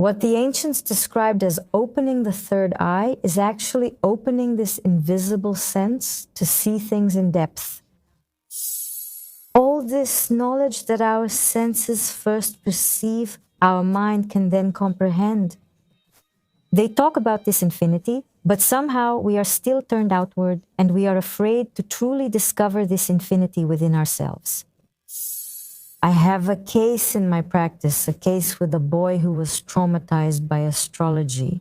What the ancients described as opening the third eye is actually opening this invisible sense to see things in depth. All this knowledge that our senses first perceive, our mind can then comprehend. They talk about this infinity, but somehow we are still turned outward and we are afraid to truly discover this infinity within ourselves. I have a case in my practice, a case with a boy who was traumatized by astrology.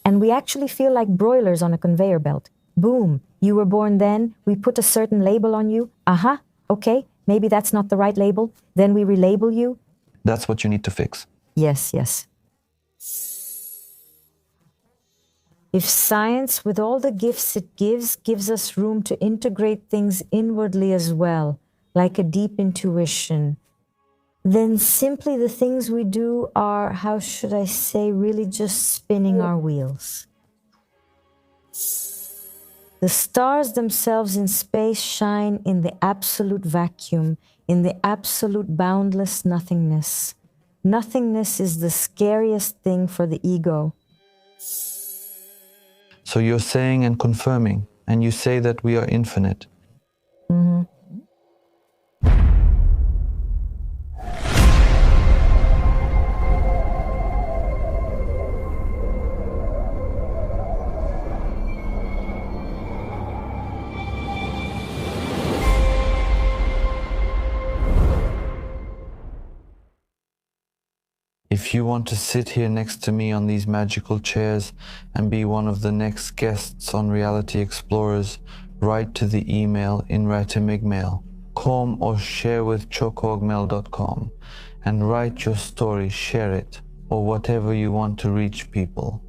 And we actually feel like broilers on a conveyor belt. Boom, you were born then, we put a certain label on you. Aha, okay, maybe that's not the right label. Then we relabel you. That's what you need to fix. Yes, yes. If science, with all the gifts it gives us room to integrate things inwardly as well, like a deep intuition, then simply the things we do are, how should I say, really just spinning our wheels. The stars themselves in space shine in the absolute vacuum, in the absolute boundless nothingness. Nothingness is the scariest thing for the ego. So you're saying and confirming, and you say that we are infinite. Mm-hmm. If you want to sit here next to me on these magical chairs and be one of the next guests on Reality Explorers, write to the email inretimigmail, com or share with chokogmail.com, and write your story, share it, or whatever you want to reach people.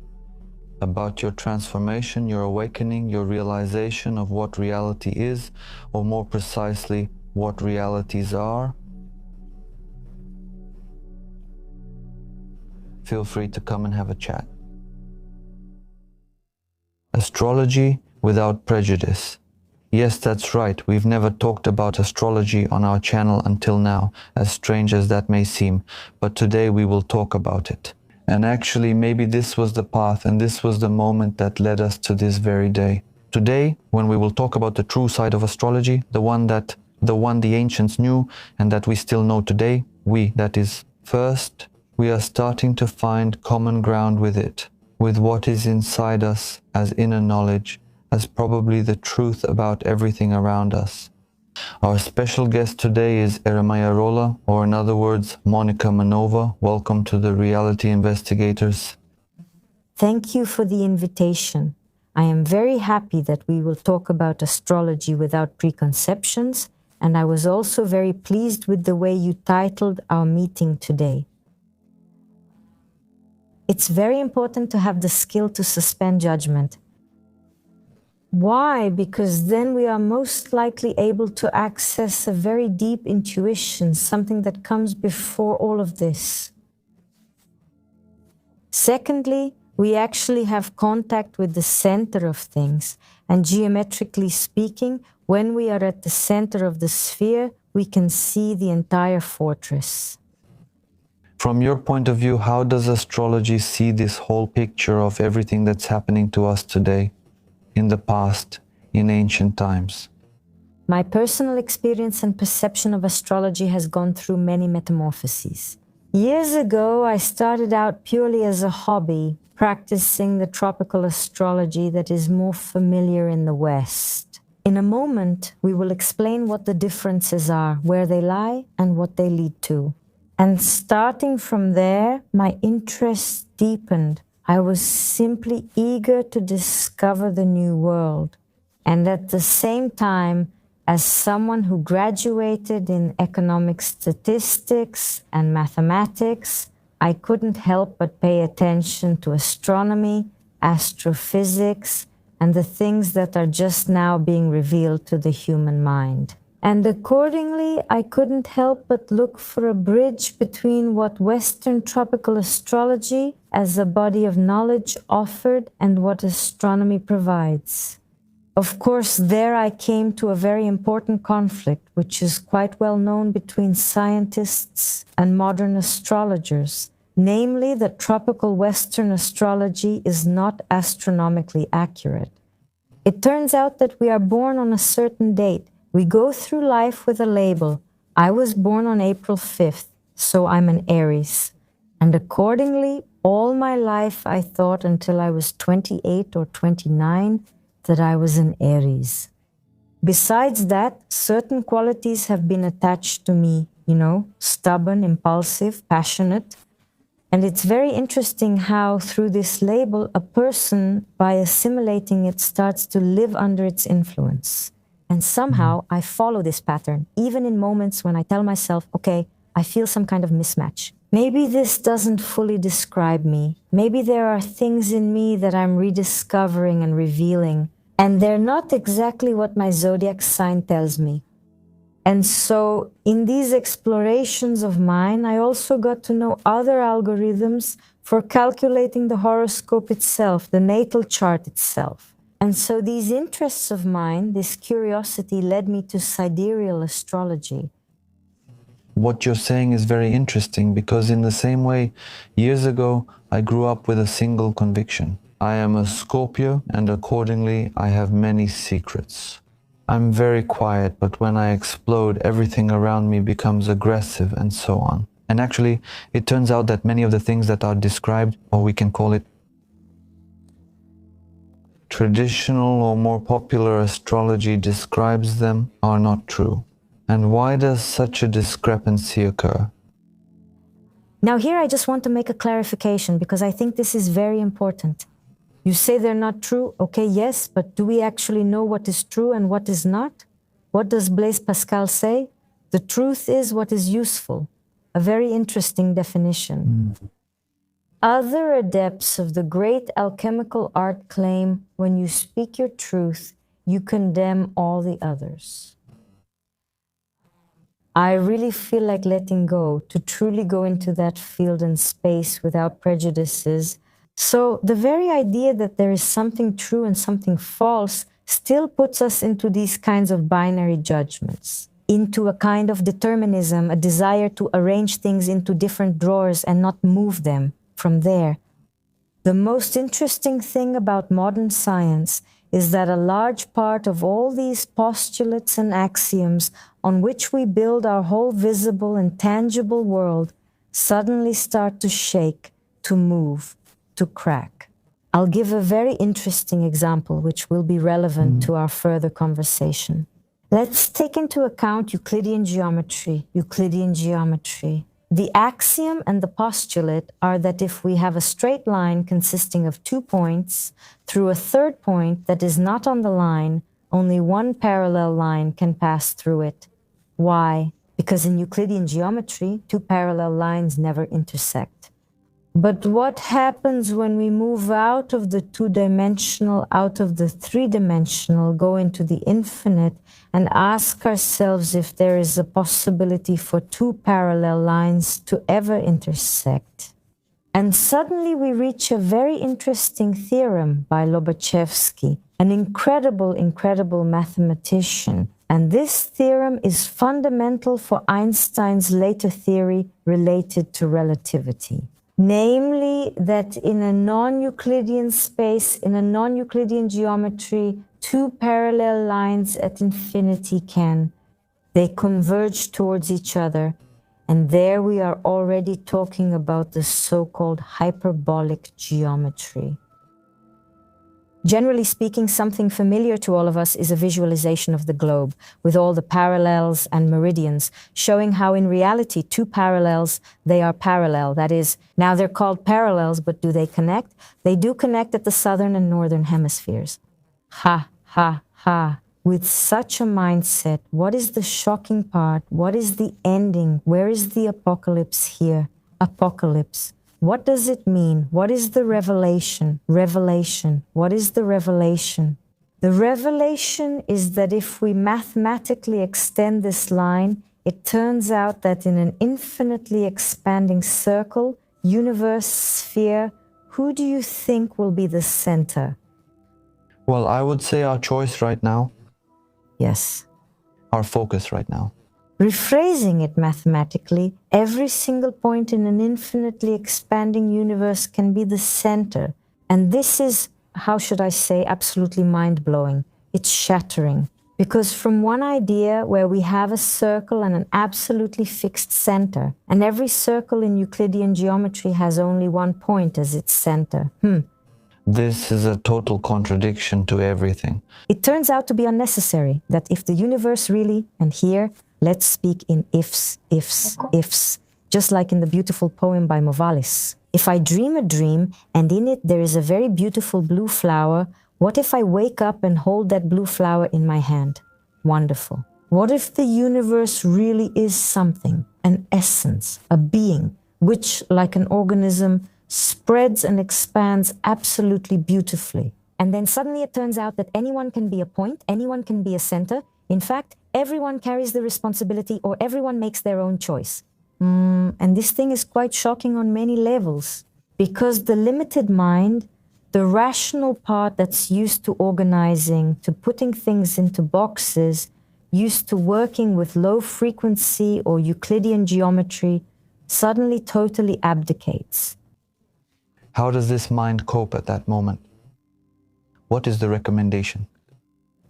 About your transformation, your awakening, your realization of what reality is, or more precisely, what realities are. Feel free to come and have a chat. Astrology without prejudice. Yes, that's right. We've never talked about astrology on our channel until now, as strange as that may seem, but today we will talk about it. And actually, maybe this was the path and this was the moment that led us to this very day. Today, when we will talk about the true side of astrology, the one the ancients knew and that we still know today, that is, first, we are starting to find common ground with it, with what is inside us as inner knowledge, as probably the truth about everything around us. Our special guest today is Eremaya Rola, or in other words, Monica Manova. Welcome to the Reality Investigators. Thank you for the invitation. I am very happy that we will talk about astrology without preconceptions, and I was also very pleased with the way you titled our meeting today. It's very important to have the skill to suspend judgment. Why? Because then we are most likely able to access a very deep intuition, something that comes before all of this. Secondly, we actually have contact with the center of things, and geometrically speaking, when we are at the center of the sphere, we can see the entire fortress. From your point of view, how does astrology see this whole picture of everything that's happening to us today, in the past, in ancient times? My personal experience and perception of astrology has gone through many metamorphoses. Years ago, I started out purely as a hobby, practicing the tropical astrology that is more familiar in the West. In a moment, we will explain what the differences are, where they lie, and what they lead to. And starting from there, my interest deepened. I was simply eager to discover the new world. And at the same time, as someone who graduated in economic statistics and mathematics, I couldn't help but pay attention to astronomy, astrophysics, and the things that are just now being revealed to the human mind. And accordingly, I couldn't help but look for a bridge between what Western tropical astrology as a body of knowledge offered and what astronomy provides. Of course, there I came to a very important conflict, which is quite well known between scientists and modern astrologers. namely that tropical Western astrology is not astronomically accurate. It turns out that we are born on a certain date. We go through life with a label. I was born on April 5th, so I'm an Aries. And accordingly, all my life I thought until I was 28 or 29 that I was an Aries. Besides that, certain qualities have been attached to me, stubborn, impulsive, passionate. And it's very interesting how through this label, a person, by assimilating it, starts to live under its influence. And somehow I follow this pattern, even in moments when I tell myself, okay, I feel some kind of mismatch. Maybe this doesn't fully describe me. Maybe there are things in me that I'm rediscovering and revealing, and they're not exactly what my zodiac sign tells me. And so in these explorations of mine, I also got to know other algorithms for calculating the horoscope itself, the natal chart itself. And so these interests of mine, this curiosity, led me to sidereal astrology. What you're saying is very interesting because in the same way, years ago, I grew up with a single conviction. I am a Scorpio and accordingly, I have many secrets. I'm very quiet, but when I explode, everything around me becomes aggressive and so on. And actually, it turns out that many of the things that are described, or we can call it traditional or more popular astrology describes them, are not true. And why does such a discrepancy occur? Now here I just want to make a clarification because I think this is very important. You say they're not true, okay, yes, but do we actually know what is true and what is not? What does Blaise Pascal say? The truth is what is useful. A very interesting definition. Other adepts of the great alchemical art claim when you speak your truth, you condemn all the others. I really feel like letting go, to truly go into that field and space without prejudices. So the very idea that there is something true and something false still puts us into these kinds of binary judgments, into a kind of determinism, a desire to arrange things into different drawers and not move them from there. The most interesting thing about modern science is that a large part of all these postulates and axioms on which we build our whole visible and tangible world suddenly start to shake, to move, to crack. I'll give a very interesting example which will be relevant to our further conversation. Let's take into account Euclidean geometry. The axiom and the postulate are that if we have a straight line consisting of 2 points, through a third point that is not on the line, only one parallel line can pass through it. Why? Because in Euclidean geometry, 2 parallel lines never intersect. But what happens when we move out of the 2-dimensional, out of the 3-dimensional, go into the infinite, and ask ourselves if there is a possibility for 2 parallel lines to ever intersect? And suddenly we reach a very interesting theorem by Lobachevsky, an incredible mathematician. And this theorem is fundamental for Einstein's later theory related to relativity. Namely, that in a non-Euclidean space, in a non-Euclidean geometry, 2 parallel lines at infinity they converge towards each other. And there we are already talking about the so-called hyperbolic geometry. Generally speaking, something familiar to all of us is a visualization of the globe, with all the parallels and meridians, showing how in reality 2 parallels, they are parallel. That is, now they're called parallels, but do they connect? They do connect at the southern and northern hemispheres. Ha, ha, ha. With such a mindset, what is the shocking part? What is the ending? Where is the apocalypse here? Apocalypse. What does it mean? What is the revelation? Revelation. What is the revelation? The revelation is that if we mathematically extend this line, it turns out that in an infinitely expanding circle, universe, sphere, who do you think will be the center? Well, I would say our choice right now. Yes. Our focus right now. Rephrasing it mathematically, every single point in an infinitely expanding universe can be the center. And this is, how should I say, absolutely mind-blowing. It's shattering. Because from one idea where we have a circle and an absolutely fixed center, and every circle in Euclidean geometry has only one point as its center. This is a total contradiction to everything. It turns out to be unnecessary, that if the universe really, and here, let's speak in ifs, just like in the beautiful poem by Movalis. If I dream a dream, and in it there is a very beautiful blue flower, what if I wake up and hold that blue flower in my hand? Wonderful. What if the universe really is something, an essence, a being, which, like an organism, spreads and expands absolutely beautifully? And then suddenly it turns out that anyone can be a point, anyone can be a center. In fact, everyone carries the responsibility, or everyone makes their own choice. And this thing is quite shocking on many levels, because the limited mind, the rational part that's used to organizing, to putting things into boxes, used to working with low frequency or Euclidean geometry, suddenly totally abdicates. How does this mind cope at that moment? What is the recommendation?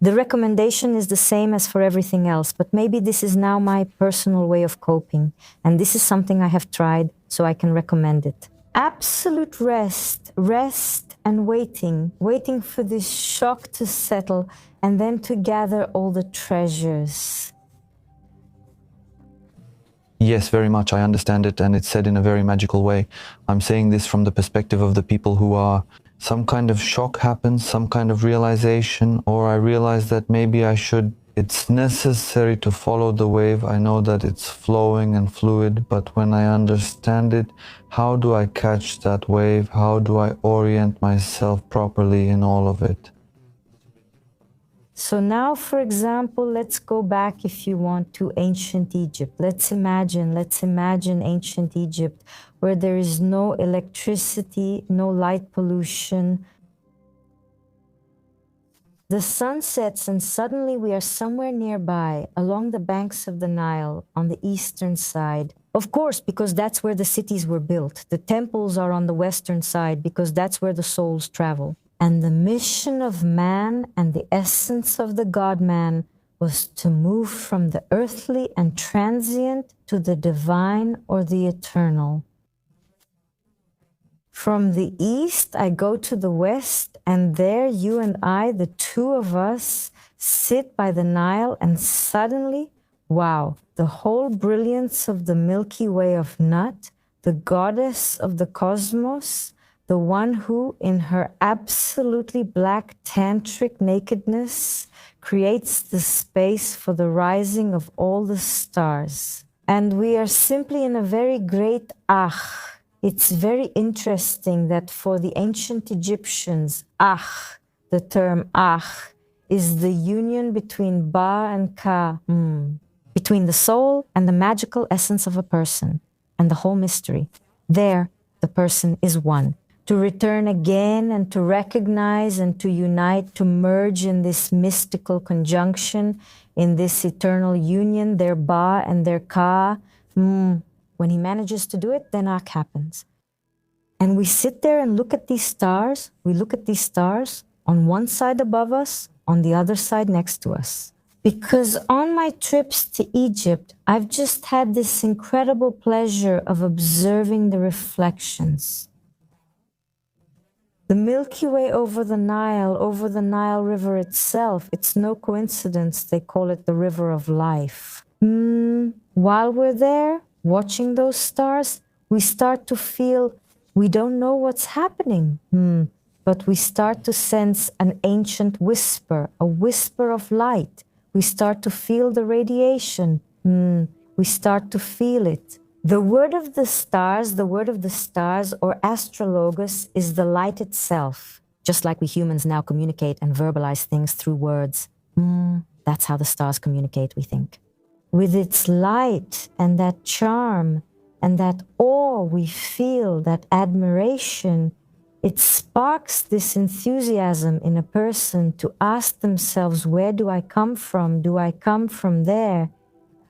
The recommendation is the same as for everything else, but maybe this is now my personal way of coping, and this is something I have tried, so I can recommend it. Absolute rest and waiting for this shock to settle, and then to gather all the treasures. Yes, very much. I understand it, and it's said in a very magical way. I'm saying this from the perspective of the people who are some kind of shock happens, some kind of realization, or I realize that maybe I should. It's necessary to follow the wave. I know that it's flowing and fluid, but when I understand it, how do I catch that wave? How do I orient myself properly in all of it? So now, for example, let's go back, if you want, to ancient Egypt. Let's imagine ancient Egypt, where there is no electricity, no light pollution. The sun sets and suddenly we are somewhere nearby, along the banks of the Nile, on the eastern side. Of course, because that's where the cities were built. The temples are on the western side, because that's where the souls travel. And the mission of man and the essence of the God-man was to move from the earthly and transient to the divine or the eternal. From the east, I go to the west, and there you and I, the two of us, sit by the Nile, and suddenly, wow, the whole brilliance of the Milky Way of Nut, the goddess of the cosmos, the one who, in her absolutely black tantric nakedness, creates the space for the rising of all the stars. And we are simply in a very great ach. It's very interesting that for the ancient Egyptians, ach, the term ach, is the union between Ba and Ka, between the soul and the magical essence of a person, and the whole mystery. There, the person is one. To return again and to recognize and to unite, to merge in this mystical conjunction, in this eternal union, their Ba and their Ka. When he manages to do it, then Ak happens. And we sit there and look at these stars. We look at these stars on one side above us, on the other side next to us. Because on my trips to Egypt, I've just had this incredible pleasure of observing the reflections. The Milky Way over the Nile River itself, it's no coincidence they call it the River of Life. While we're there, watching those stars, we start to feel we don't know what's happening, but we start to sense an ancient whisper, a whisper of light. We start to feel the radiation. We start to feel it. The word of the stars, or astrologos, is the light itself. Just like we humans now communicate and verbalize things through words. That's how the stars communicate, we think. With its light and that charm and that awe we feel, that admiration, it sparks this enthusiasm in a person to ask themselves, where do I come from? Do I come from there?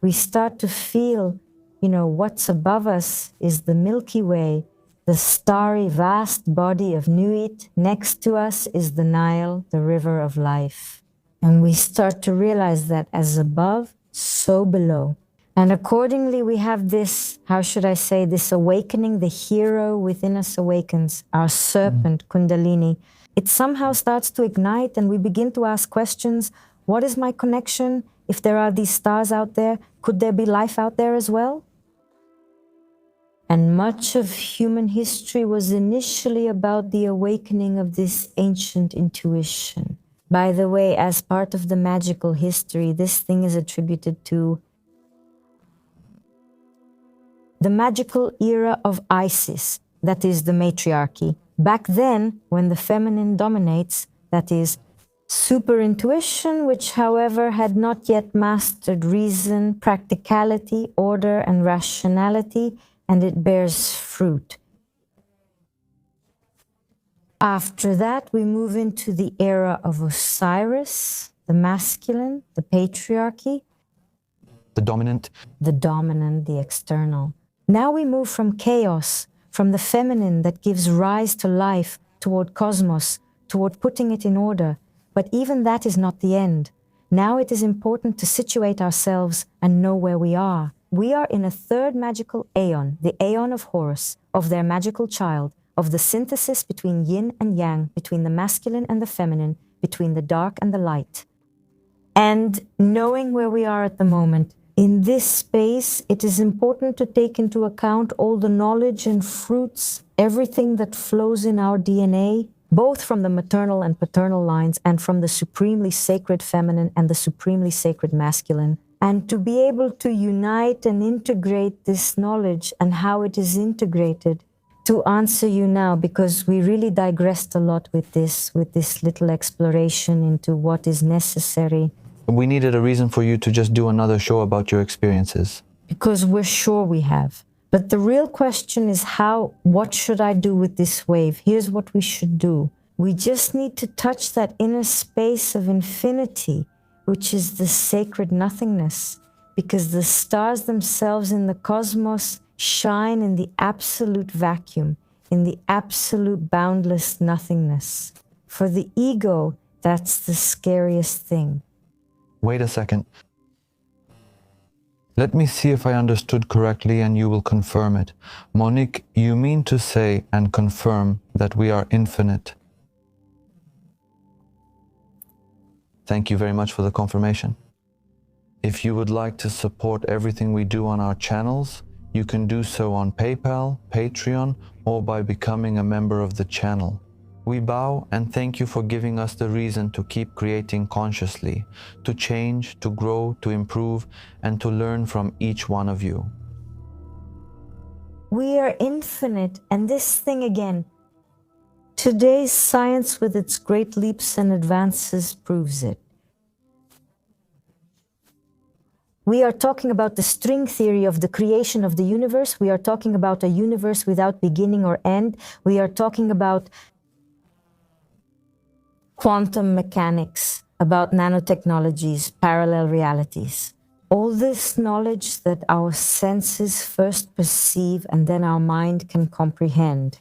we start to feel, what's above us is the Milky Way, the starry, vast body of Nuit. Next to us is the Nile, the river of life. And we start to realize that as above, so below. And accordingly, we have this, this awakening, the hero within us awakens, our serpent, Kundalini. It somehow starts to ignite and we begin to ask questions. What is my connection? If there are these stars out there, could there be life out there as well? And much of human history was initially about the awakening of this ancient intuition. By the way, as part of the magical history, this thing is attributed to the magical era of Isis, that is the matriarchy. Back then, when the feminine dominates, that is super intuition, which, however, had not yet mastered reason, practicality, order, and rationality, and it bears fruit. After that, we move into the era of Osiris, the masculine, the patriarchy. The dominant. The dominant, the external. Now we move from chaos, from the feminine that gives rise to life, toward cosmos, toward putting it in order. But even that is not the end. Now it is important to situate ourselves and know where we are. We are in a third magical aeon, the aeon of Horus, of their magical child, of the synthesis between yin and yang, between the masculine and the feminine, between the dark and the light. And knowing where we are at the moment, in this space, it is important to take into account all the knowledge and fruits, everything that flows in our DNA, both from the maternal and paternal lines and from the supremely sacred feminine and the supremely sacred masculine. And to be able to unite and integrate this knowledge and how it is integrated to answer you now, because we really digressed a lot with this little exploration into what is necessary. We needed a reason for you to just do another show about your experiences. Because we're sure we have. But the real question is what should I do with this wave? Here's what we should do. We just need to touch that inner space of infinity, which is the sacred nothingness, because the stars themselves in the cosmos shine in the absolute vacuum, in the absolute boundless nothingness. For the ego, that's the scariest thing. Wait a second. Let me see if I understood correctly and you will confirm it. Monique, you mean to say and confirm that we are infinite? Thank you very much for the confirmation. If you would like to support everything we do on our channels, you can do so on PayPal, Patreon, or by becoming a member of the channel. We bow and thank you for giving us the reason to keep creating consciously, to change, to grow, to improve, and to learn from each one of you. We are infinite, and this thing again, today's science with its great leaps and advances proves it. We are talking about the string theory of the creation of the universe. We are talking about a universe without beginning or end. We are talking about quantum mechanics, about nanotechnologies, parallel realities. All this knowledge that our senses first perceive and then our mind can comprehend.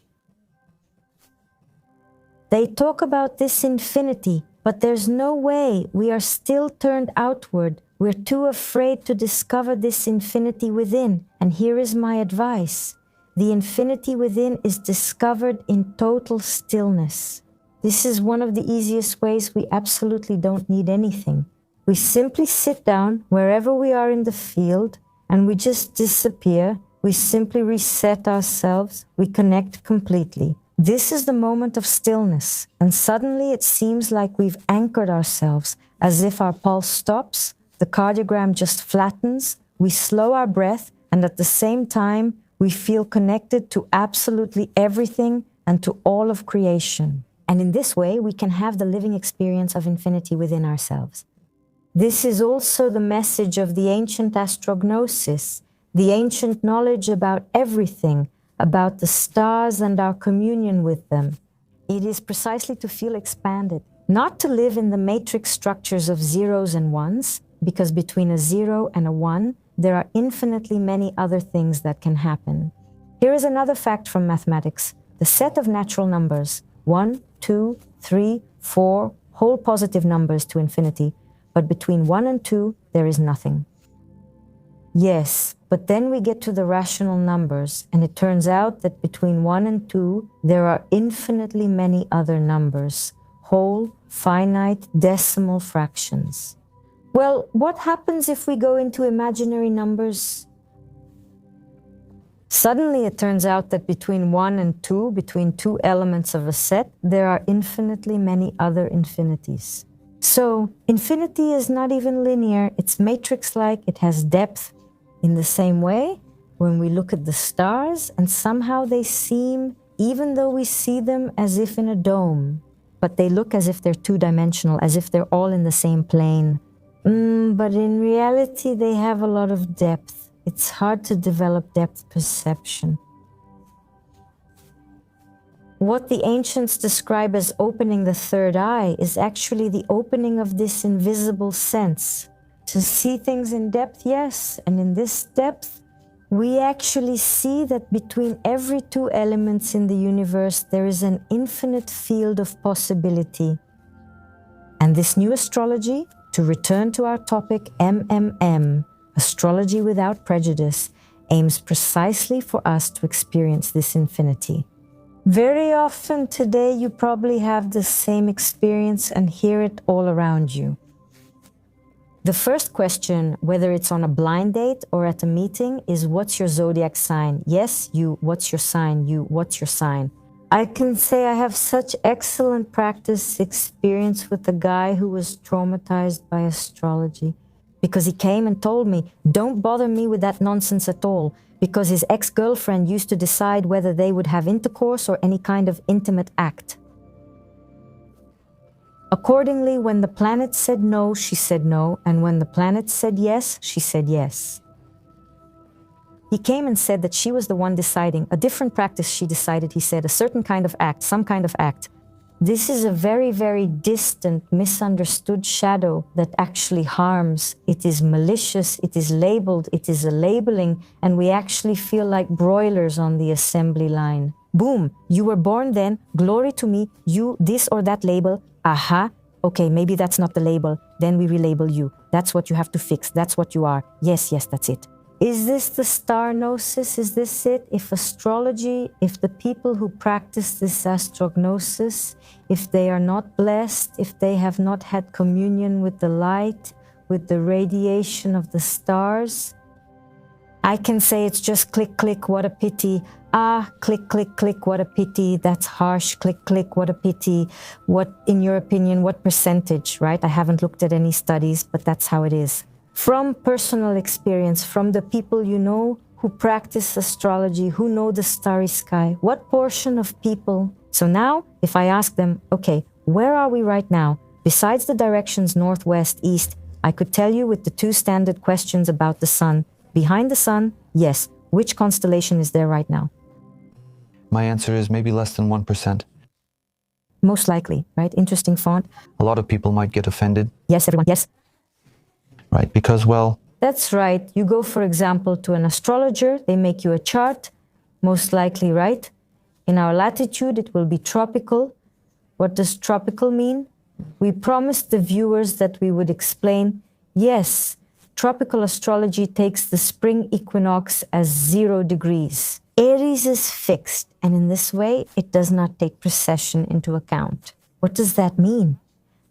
They talk about this infinity, but there's no way. We are still turned outward. We're too afraid to discover this infinity within. And here is my advice. The infinity within is discovered in total stillness. This is one of the easiest ways. We absolutely don't need anything. We simply sit down wherever we are in the field and we just disappear. We simply reset ourselves. We connect completely. This is the moment of stillness. And suddenly it seems like we've anchored ourselves, as if our pulse stops, the cardiogram just flattens, we slow our breath, and at the same time, we feel connected to absolutely everything and to all of creation. And in this way, we can have the living experience of infinity within ourselves. This is also the message of the ancient astrognosis, the ancient knowledge about everything, about the stars and our communion with them. It is precisely to feel expanded, not to live in the matrix structures of zeros and ones, because between a zero and a one, there are infinitely many other things that can happen. Here is another fact from mathematics. The set of natural numbers, 1, 2, 3, 4, whole positive numbers to infinity, but between 1 and 2, there is nothing. Yes, but then we get to the rational numbers, and it turns out that between 1 and 2, there are infinitely many other numbers, whole, finite, decimal fractions. Well, what happens if we go into imaginary numbers? Suddenly it turns out that between 1 and 2, between two elements of a set, there are infinitely many other infinities. So, infinity is not even linear, it's matrix-like, it has depth. In the same way, when we look at the stars, and somehow they seem, even though we see them as if in a dome, but they look as if they're two-dimensional, as if they're all in the same plane. But in reality, they have a lot of depth. It's hard to develop depth perception. What the ancients describe as opening the third eye is actually the opening of this invisible sense. To see things in depth, yes, and in this depth, we actually see that between every two elements in the universe, there is an infinite field of possibility. And this new astrology, to return to our topic, MMM, Astrology Without Prejudice, aims precisely for us to experience this infinity. Very often today, you probably have the same experience and hear it all around you. The first question, whether it's on a blind date or at a meeting, is what's your zodiac sign? Yes, you, what's your sign? You, what's your sign? I can say I have such excellent practice experience with a guy who was traumatized by astrology because he came and told me, don't bother me with that nonsense at all, because his ex-girlfriend used to decide whether they would have intercourse or any kind of intimate act. Accordingly, when the planet said no, she said no, and when the planet said yes, she said yes. He came and said that she was the one deciding, a different practice she decided, he said, a certain kind of act, some kind of act. This is a very, very distant, misunderstood shadow that actually harms. It is malicious, it is labeled, it is a labeling, and we actually feel like broilers on the assembly line. Boom, you were born then, glory to me, you, this or that label, aha, okay, maybe that's not the label, then we relabel you. That's what you have to fix, that's what you are. Yes, that's it. Is this the star gnosis? Is this it? If astrology, if the people who practice this astrognosis, if they are not blessed, if they have not had communion with the light, with the radiation of the stars, I can say it's just click, click, what a pity. Ah, click, click, click, what a pity. That's harsh. Click, click, what a pity. What, in your opinion, what percentage, right? I haven't looked at any studies, but that's how it is. From personal experience, from the people you know who practice astrology, who know the starry sky, what portion of people? So now, if I ask them, okay, where are we right now? Besides the directions northwest, east, I could tell you with the two standard questions about the sun. Behind the sun, yes. Which constellation is there right now? My answer is maybe less than 1%. Most likely, right? Interesting font. A lot of people might get offended. Yes, everyone, yes. Right, because, well... That's right. You go, for example, to an astrologer, they make you a chart, most likely, right? In our latitude, it will be tropical. What does tropical mean? We promised the viewers that we would explain, yes, tropical astrology takes the spring equinox as 0 degrees. Aries is fixed, and in this way, it does not take precession into account. What does that mean?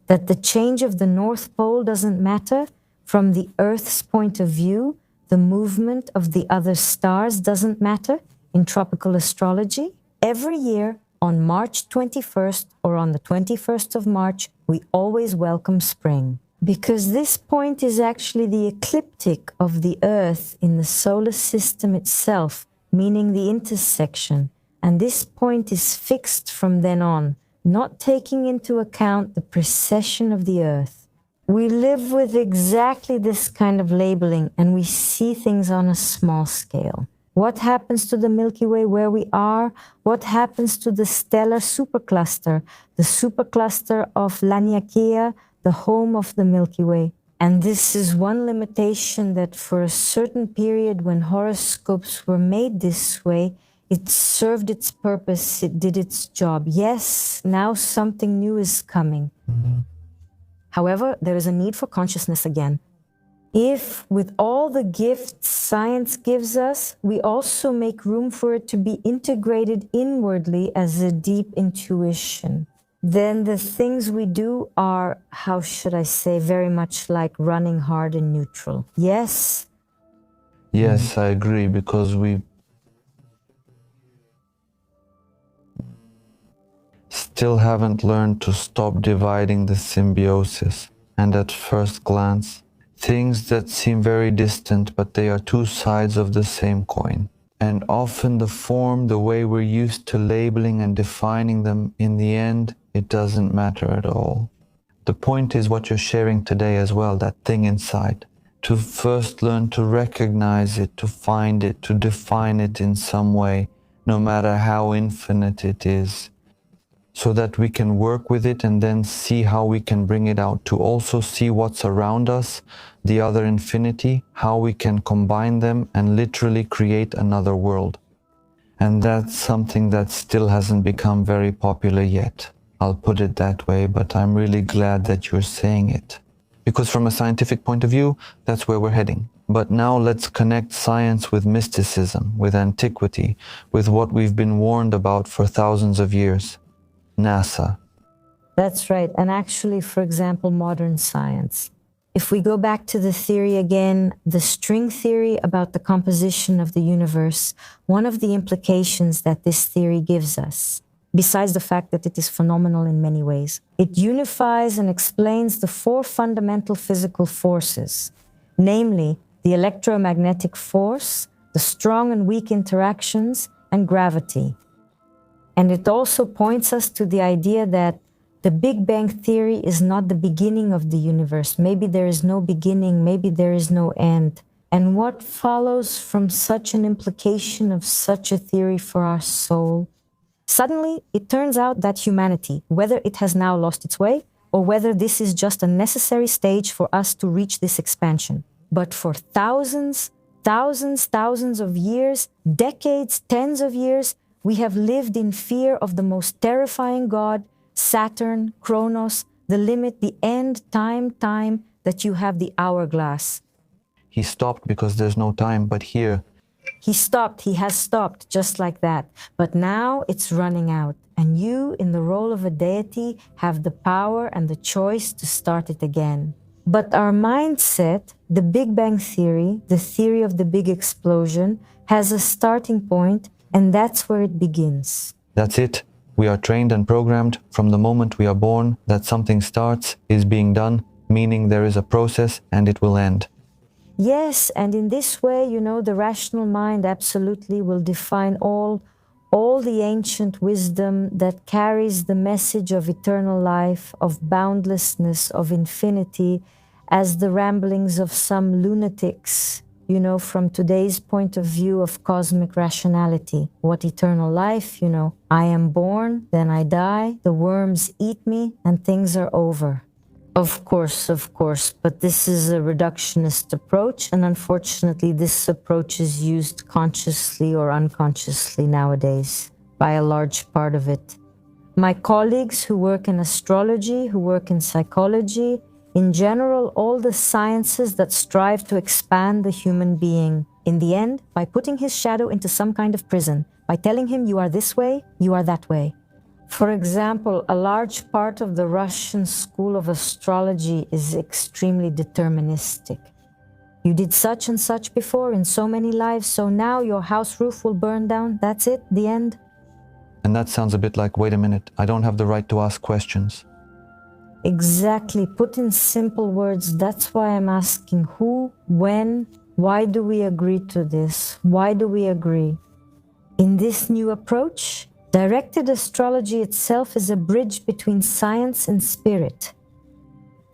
That the change of the North Pole doesn't matter? From the Earth's point of view, the movement of the other stars doesn't matter in tropical astrology? Every year, on March 21st or on the 21st of March, we always welcome spring. Because this point is actually the ecliptic of the Earth in the solar system itself, meaning the intersection. And this point is fixed from then on, not taking into account the precession of the Earth. We live with exactly this kind of labeling, and we see things on a small scale. What happens to the Milky Way where we are? What happens to the stellar supercluster, the supercluster of Laniakea, the home of the Milky Way? And this is one limitation, that for a certain period when horoscopes were made this way, it served its purpose, it did its job. Yes, now something new is coming. However, there is a need for consciousness again. If, with all the gifts science gives us, we also make room for it to be integrated inwardly as a deep intuition, then the things we do are, how should I say, very much like running hard in neutral. Yes? Yes, I agree, because we still haven't learned to stop dividing the symbiosis. And at first glance, things that seem very distant, but they are two sides of the same coin. And often the form, the way we're used to labeling and defining them, in the end, it doesn't matter at all. The point is what you're sharing today as well, that thing inside. To first learn to recognize it, to find it, to define it in some way, no matter how infinite it is, so that we can work with it and then see how we can bring it out, to also see what's around us, the other infinity, how we can combine them and literally create another world. And that's something that still hasn't become very popular yet. I'll put it that way, but I'm really glad that you're saying it. Because from a scientific point of view, that's where we're heading. But now let's connect science with mysticism, with antiquity, with what we've been warned about for thousands of years. NASA. That's right. And actually, for example, modern science. If we go back to the theory again, the string theory about the composition of the universe, one of the implications that this theory gives us, besides the fact that it is phenomenal in many ways, it unifies and explains the four fundamental physical forces, namely the electromagnetic force, the strong and weak interactions, and gravity. And it also points us to the idea that the Big Bang Theory is not the beginning of the universe. Maybe there is no beginning, maybe there is no end. And what follows from such an implication of such a theory for our soul? Suddenly, it turns out that humanity, whether it has now lost its way, or whether this is just a necessary stage for us to reach this expansion. But for thousands of years, decades, tens of years, we have lived in fear of the most terrifying god, Saturn, Kronos, the limit, the end, time, that you have the hourglass. He stopped because there's no time, but here... He has stopped, just like that. But now it's running out. And you, in the role of a deity, have the power and the choice to start it again. But our mindset, the Big Bang Theory, the theory of the big explosion, has a starting point, and that's where it begins. That's it. We are trained and programmed from the moment we are born that something starts, is being done, meaning there is a process and it will end. Yes, and in this way, the rational mind absolutely will define all the ancient wisdom that carries the message of eternal life, of boundlessness, of infinity, as the ramblings of some lunatics, from today's point of view of cosmic rationality. What eternal life, I am born, then I die, the worms eat me, and things are over. Of course, but this is a reductionist approach, and unfortunately this approach is used consciously or unconsciously nowadays by a large part of it. My colleagues who work in astrology, who work in psychology, in general, all the sciences that strive to expand the human being, in the end, by putting his shadow into some kind of prison, by telling him you are this way, you are that way. For example, a large part of the Russian school of astrology is extremely deterministic. You did such and such before in so many lives, so now your house roof will burn down. That's it, the end. And that sounds a bit like, wait a minute, I don't have the right to ask questions. Exactly. Put in simple words, that's why I'm asking who, when, why do we agree to this? Why do we agree? In this new approach, directed astrology itself is a bridge between science and spirit.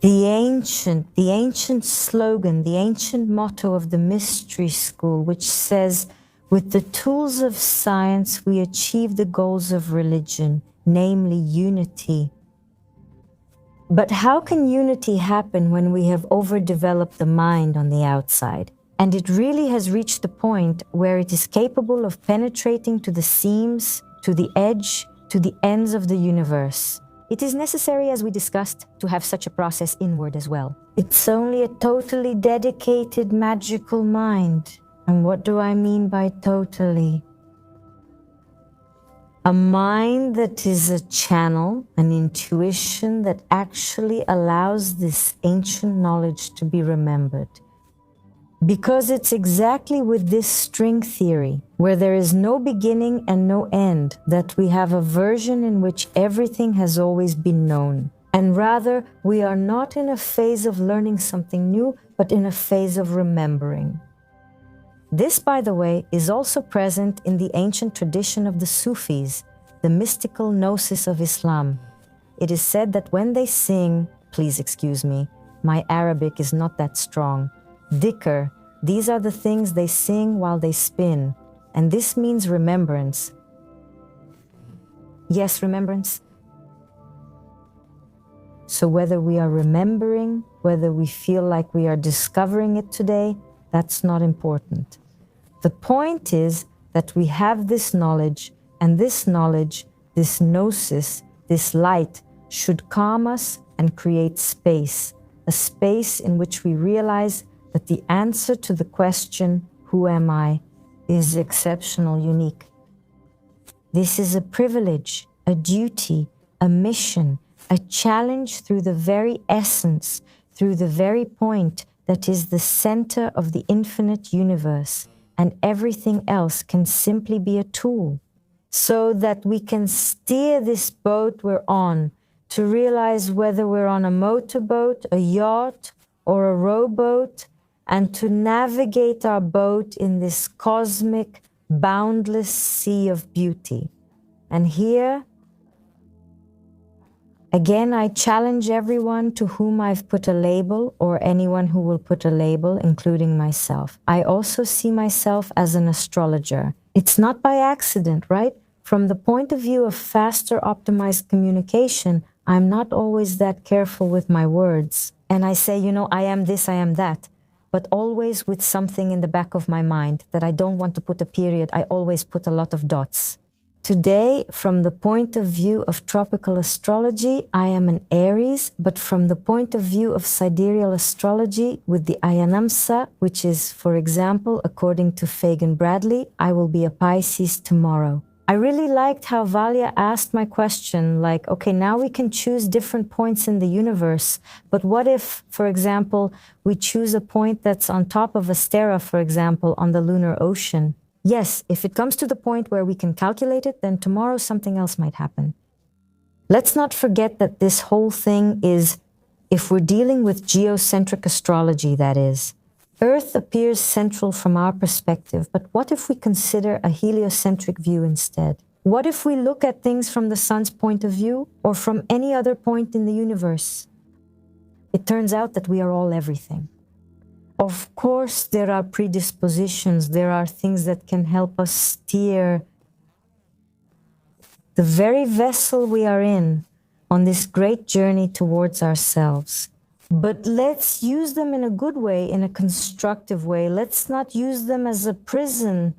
The ancient slogan, the ancient motto of the mystery school, which says, with the tools of science, we achieve the goals of religion, namely unity. But how can unity happen when we have overdeveloped the mind on the outside? And it really has reached the point where it is capable of penetrating to the seams, to the edge, to the ends of the universe. It is necessary, as we discussed, to have such a process inward as well. It's only a totally dedicated, magical mind. And what do I mean by totally? A mind that is a channel, an intuition that actually allows this ancient knowledge to be remembered. Because it's exactly with this string theory, where there is no beginning and no end, that we have a version in which everything has always been known. And rather, we are not in a phase of learning something new, but in a phase of remembering. This, by the way, is also present in the ancient tradition of the Sufis, the mystical gnosis of Islam. It is said that when they sing, please excuse me, my Arabic is not that strong, dhikr, these are the things they sing while they spin, and this means remembrance. Yes, remembrance. So whether we are remembering, whether we feel like we are discovering it today, that's not important. The point is that we have this knowledge, and this knowledge, this gnosis, this light, should calm us and create space, a space in which we realize that the answer to the question, who am I, is exceptional, unique. This is a privilege, a duty, a mission, a challenge through the very essence, through the very point that is the center of the infinite universe, and everything else can simply be a tool, so that we can steer this boat we're on to realize whether we're on a motorboat, a yacht, or a rowboat, and to navigate our boat in this cosmic, boundless sea of beauty. And here, again, I challenge everyone to whom I've put a label, or anyone who will put a label, including myself. I also see myself as an astrologer. It's not by accident, right? From the point of view of faster, optimized communication, I'm not always that careful with my words. And I say, I am this, I am that, but always with something in the back of my mind that I don't want to put a period. I always put a lot of dots. Today, from the point of view of tropical astrology, I am an Aries, but from the point of view of sidereal astrology, with the Ayanamsa, which is, for example, according to Fagan Bradley, I will be a Pisces tomorrow. I really liked how Valia asked my question, like, okay, now we can choose different points in the universe, but what if, for example, we choose a point that's on top of Astera, for example, on the lunar ocean? Yes, if it comes to the point where we can calculate it, then tomorrow something else might happen. Let's not forget that this whole thing is, if we're dealing with geocentric astrology, that is, Earth appears central from our perspective, but what if we consider a heliocentric view instead? What if we look at things from the sun's point of view, or from any other point in the universe? It turns out that we are all everything. Of course, there are predispositions, there are things that can help us steer the very vessel we are in on this great journey towards ourselves. But let's use them in a good way, in a constructive way. Let's not use them as a prison.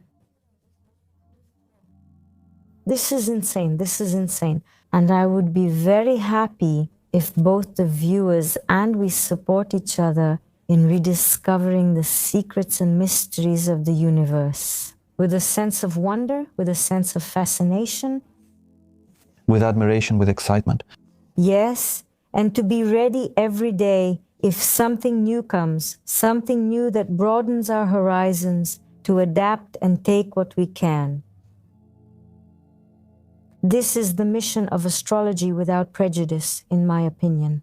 This is insane. This is insane. And I would be very happy if both the viewers and we support each other in rediscovering the secrets and mysteries of the universe, with a sense of wonder, with a sense of fascination. With admiration, with excitement. Yes, and to be ready every day if something new comes, something new that broadens our horizons, to adapt and take what we can. This is the mission of astrology without prejudice, in my opinion.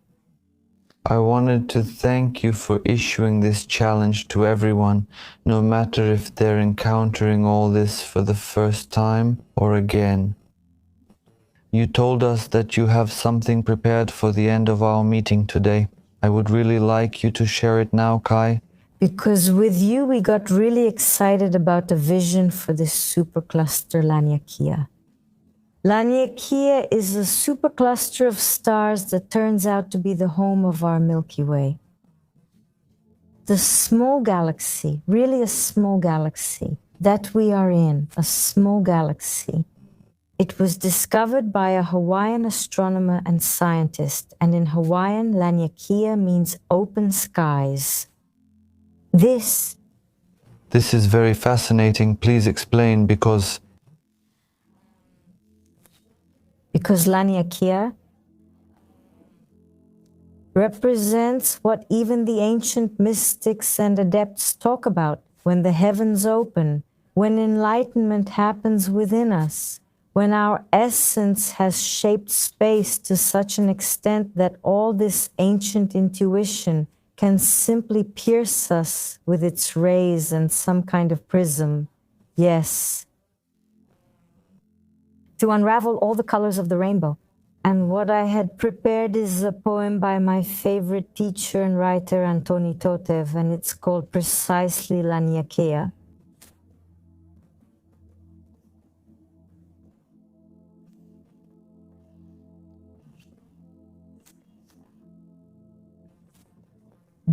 I wanted to thank you for issuing this challenge to everyone, no matter if they're encountering all this for the first time or again. You told us that you have something prepared for the end of our meeting today. I would really like you to share it now, Kai. Because with you, we got really excited about the vision for this supercluster Laniakea. Laniakea is a supercluster of stars that turns out to be the home of our Milky Way. The small galaxy, really a small galaxy, that we are in, a small galaxy. It was discovered by a Hawaiian astronomer and scientist, and in Hawaiian, Laniakea means open skies. This is very fascinating. Please explain, because Laniakea represents what even the ancient mystics and adepts talk about: when the heavens open, when enlightenment happens within us, when our essence has shaped space to such an extent that all this ancient intuition can simply pierce us with its rays and some kind of prism. Yes. To unravel all the colors of the rainbow. And what I had prepared is a poem by my favorite teacher and writer, Antoni Totev, and it's called precisely Laniakea.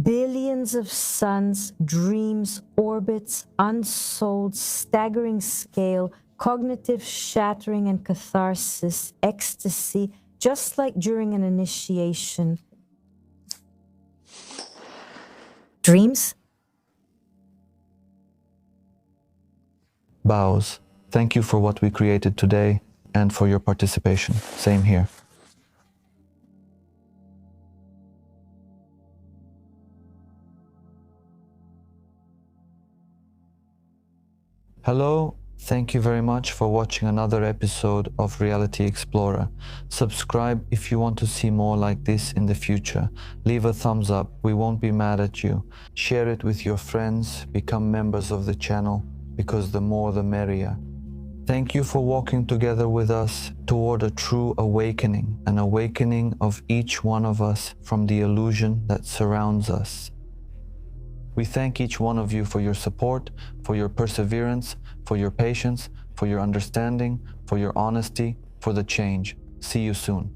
Billions of suns, dreams, orbits, unsold, staggering scale, cognitive shattering and catharsis, ecstasy, just like during an initiation. Dreams? bows. Thank you for what we created today and for your participation. Same here. Hello, thank you very much for watching another episode of Reality Explorer. Subscribe if you want to see more like this in the future. Leave a thumbs up, we won't be mad at you. Share it with your friends, become members of the channel, because the more the merrier. Thank you for walking together with us toward a true awakening, an awakening of each one of us from the illusion that surrounds us. We thank each one of you for your support, for your perseverance, for your patience, for your understanding, for your honesty, for the change. See you soon.